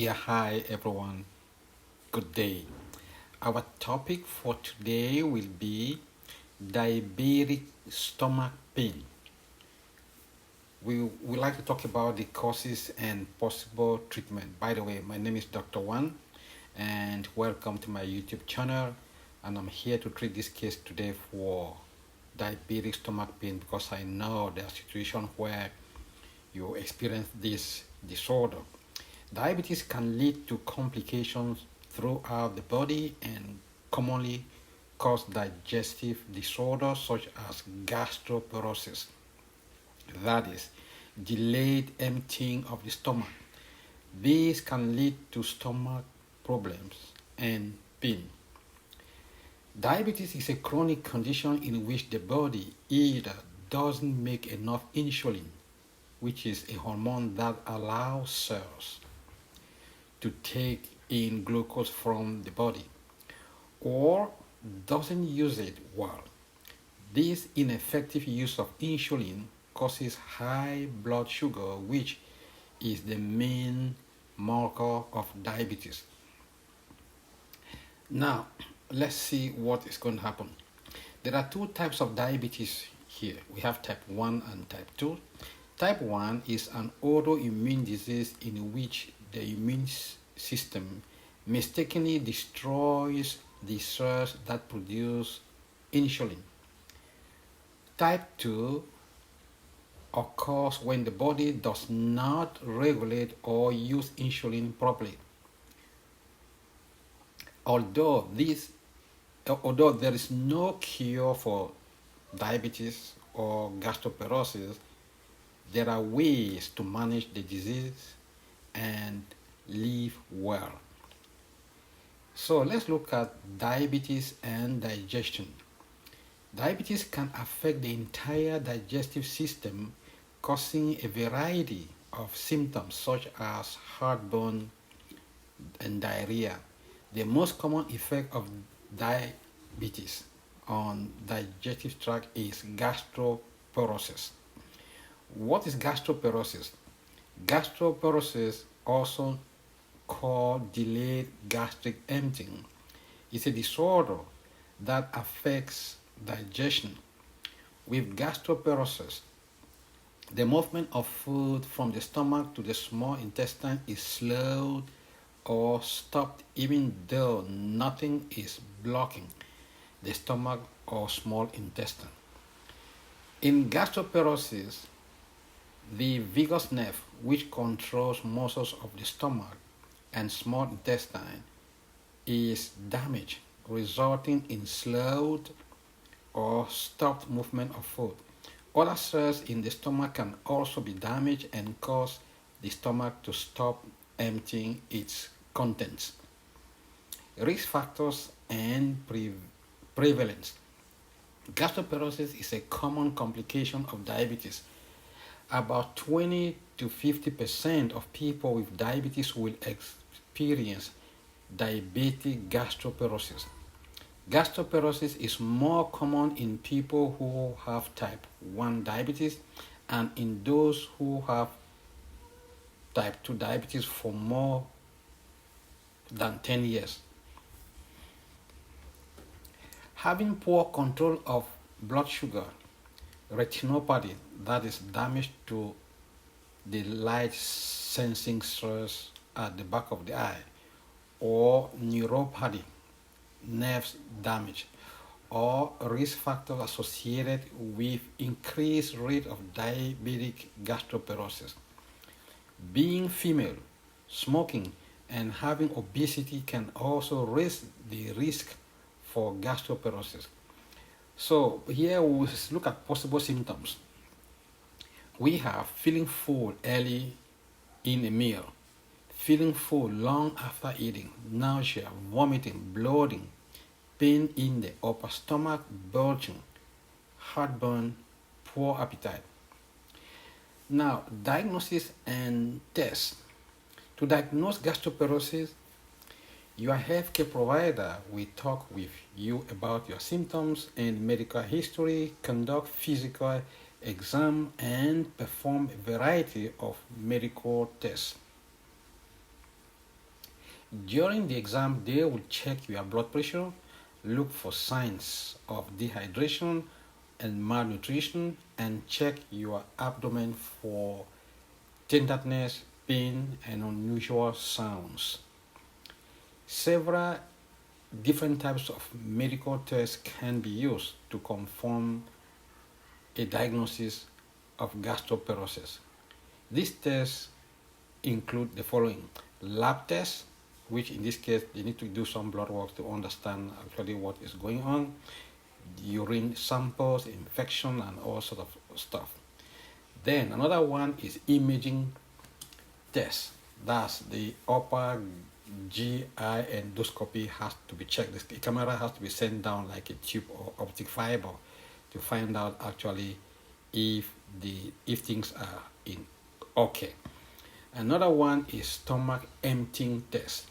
Yeah, hi everyone. Good day. Our topic for today will be diabetic stomach pain. We would like to talk about the causes and possible treatment. By the way, my name is Dr. Wan and welcome to my YouTube channel. And I'm here to treat this case today for diabetic stomach pain because I know there are situations where you experience this disorder. Diabetes can lead to complications throughout the body and commonly cause digestive disorders such as gastroparesis, that is, delayed emptying of the stomach. This can lead to stomach problems and pain. Diabetes is a chronic condition in which the body either doesn't make enough insulin, which is a hormone that allows cells to take in glucose from the body, or doesn't use it well. This ineffective use of insulin causes high blood sugar, which is the main marker of diabetes. Now, let's see what is going to happen. There are two types of diabetes here. We have type 1 and type 2. Type 1 is an autoimmune disease in which the immune system mistakenly destroys the cells that produce insulin. Type 2 occurs when the body does not regulate or use insulin properly. Although there is no cure for diabetes or gastroparesis, there are ways to manage the disease and live well. So let's look at diabetes and digestion. Diabetes can affect the entire digestive system, causing a variety of symptoms such as heartburn and diarrhea. The most common effect of diabetes on digestive tract is gastroparesis. What is gastroparesis? Gastroparesis, also called delayed gastric emptying, is a disorder that affects digestion. With gastroparesis, the movement of food from the stomach to the small intestine is slowed or stopped even though nothing is blocking the stomach or small intestine. In gastroparesis, the vagus nerve, which controls muscles of the stomach and small intestine, is damaged, resulting in slowed or stopped movement of food. Other cells in the stomach can also be damaged and cause the stomach to stop emptying its contents. Risk factors and prevalence. Gastroparesis is a common complication of diabetes. About 20 to 50% of people with diabetes will experience diabetic gastroparesis. Gastroparesis is more common in people who have type 1 diabetes and in those who have type 2 diabetes for more than 10 years. Having poor control of blood sugar, retinopathy, that is damage to the light sensing cells at the back of the eye, or neuropathy, nerves damage, or risk factors associated with increased rate of diabetic gastroparesis. Being female, smoking, and having obesity can also raise the risk for gastroparesis. So here we look at possible symptoms. We have feeling full early in a meal, feeling full long after eating, nausea, vomiting, bloating, pain in the upper stomach, bulging, heartburn, poor appetite. Now, diagnosis and tests. To diagnose gastroparesis, your healthcare provider will talk with you about your symptoms and medical history, conduct physical exam, and perform a variety of medical tests. During the exam, they will check your blood pressure, look for signs of dehydration and malnutrition, and check your abdomen for tenderness, pain, and unusual sounds. Several different types of medical tests can be used to confirm a diagnosis of gastroparesis. These tests include the following: lab tests, which in this case they need to do some blood work to understand actually what is going on, urine samples, infection, and all sort of stuff. Then another one is imaging test. That's the upper GI endoscopy has to be checked. The camera has to be sent down like a tube or optic fiber to find out actually if things are in okay. Another one is stomach emptying test.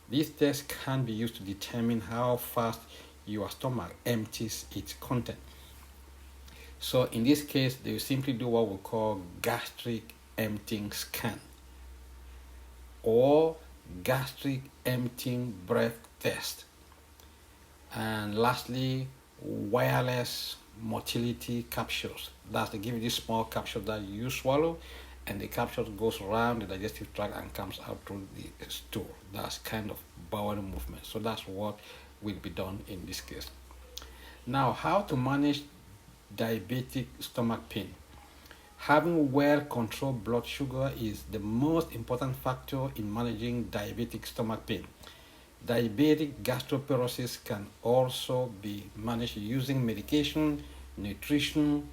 This test can be used to determine how fast your stomach empties its content. So in this case, they simply do what we call gastric emptying scan or gastric emptying breath test. And lastly, wireless motility capsules. That's they give you this small capsule that you swallow, and the capsule goes around the digestive tract and comes out through the stool. That's kind of bowel movement. So that's what will be done in this case. Now, how to manage diabetic stomach pain? Having well-controlled blood sugar is the most important factor in managing diabetic stomach pain. Diabetic gastroparesis can also be managed using medication, nutrition,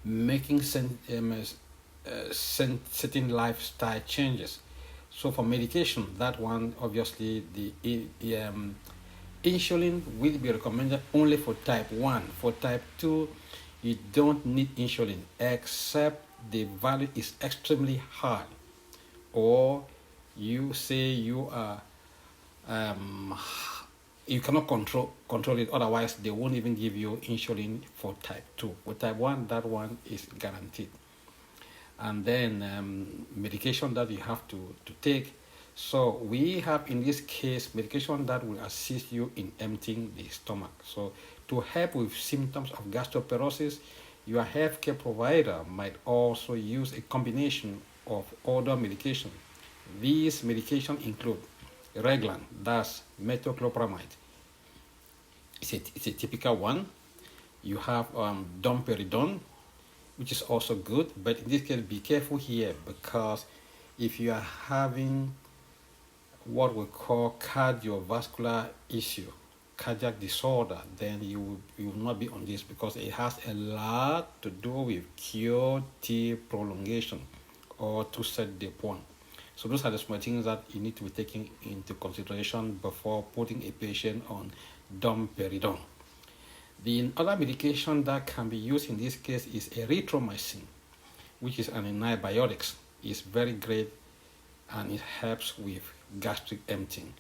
making certain lifestyle changes. So for medication, that one obviously the insulin will be recommended only for type 1. For type 2, you don't need insulin except the value is extremely high, or you say you are you cannot control it, otherwise they won't even give you insulin for type 2. For type 1, that one is guaranteed. And then medication that you have to take. So we have in this case medication that will assist you in emptying the stomach. So to help with symptoms of gastroparesis, your healthcare provider might also use a combination of other medication. These medications include Reglan, that's metoclopramide. It's a typical one. You have domperidone, which is also good, but in this case, be careful here, because if you are having what we call cardiovascular issue, cardiac disorder, then you will not be on this, because it has a lot to do with QT prolongation or to set the point. So those are the small things that you need to be taken into consideration before putting a patient on domperidone. The other medication that can be used in this case is erythromycin, which is an antibiotic. It's very great and it helps with gastric emptying.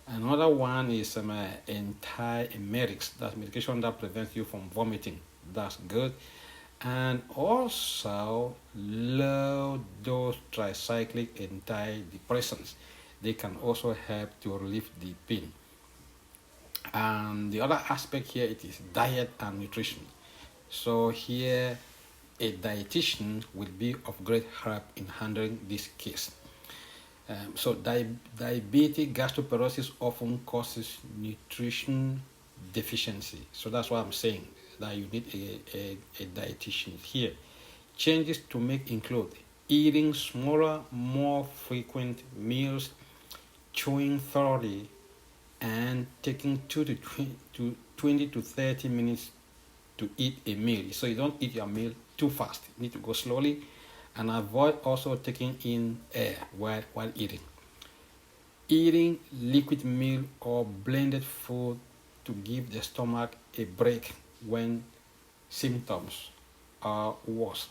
Another one is antiemetics. That's medication that prevents you from vomiting. That's good. And also low dose tricyclic antidepressants. They can also help to relieve the pain. And the other aspect here, it is diet and nutrition. So here a dietitian will be of great help in handling this case. So diabetic gastroparesis often causes nutrition deficiency. So that's why I'm saying that you need a dietitian here. Changes to make include eating smaller, more frequent meals, chewing thoroughly, and taking 20 to 30 minutes to eat a meal. So you don't eat your meal too fast. You need to go slowly, and avoid also taking in air while eating. Eating liquid meal or blended food to give the stomach a break when symptoms are worse.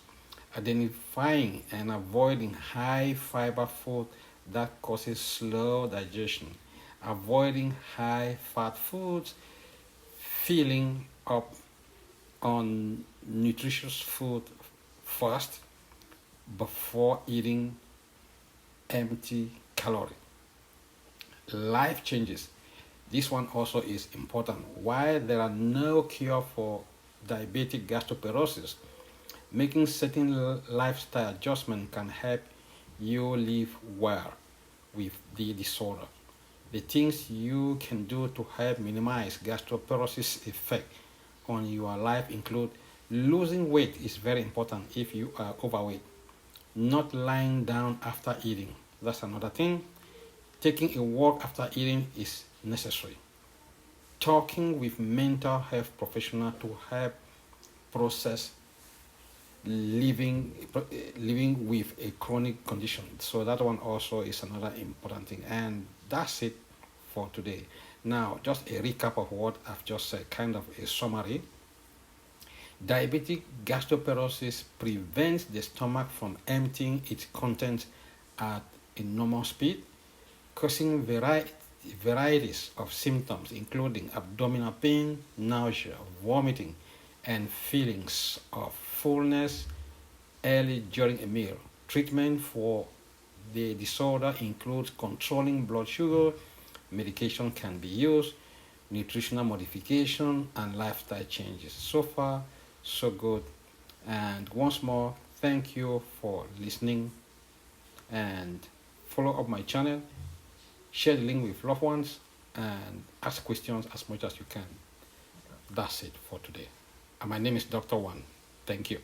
Identifying and avoiding high fiber food that causes slow digestion. Avoiding high fat foods. Filling up on nutritious food first before eating empty calorie. life changes. This one also is important. While there are no cure for diabetic gastroparesis, making certain lifestyle adjustment can help you live well with the disorder. The things you can do to help minimize gastroparesis effect on your life include losing weight is very important if you are overweight. Not lying down after eating. That's another thing. Taking a walk after eating is necessary. Talking with mental health professional to help process living living with a chronic condition. So that one also is another important thing. And that's it for today. Now, just a recap of what I've just said, kind of a summary. Diabetic gastroparesis prevents the stomach from emptying its contents at a normal speed, causing varieties of symptoms including abdominal pain, nausea, vomiting, and feelings of fullness early during a meal. Treatment for the disorder includes controlling blood sugar, medication can be used, nutritional modification, and lifestyle changes. So far, so good. And once more, thank you for listening, and follow up my channel, share the link with loved ones, and ask questions as much as you can. That's it for today. And my name is Dr. Wan. Thank you.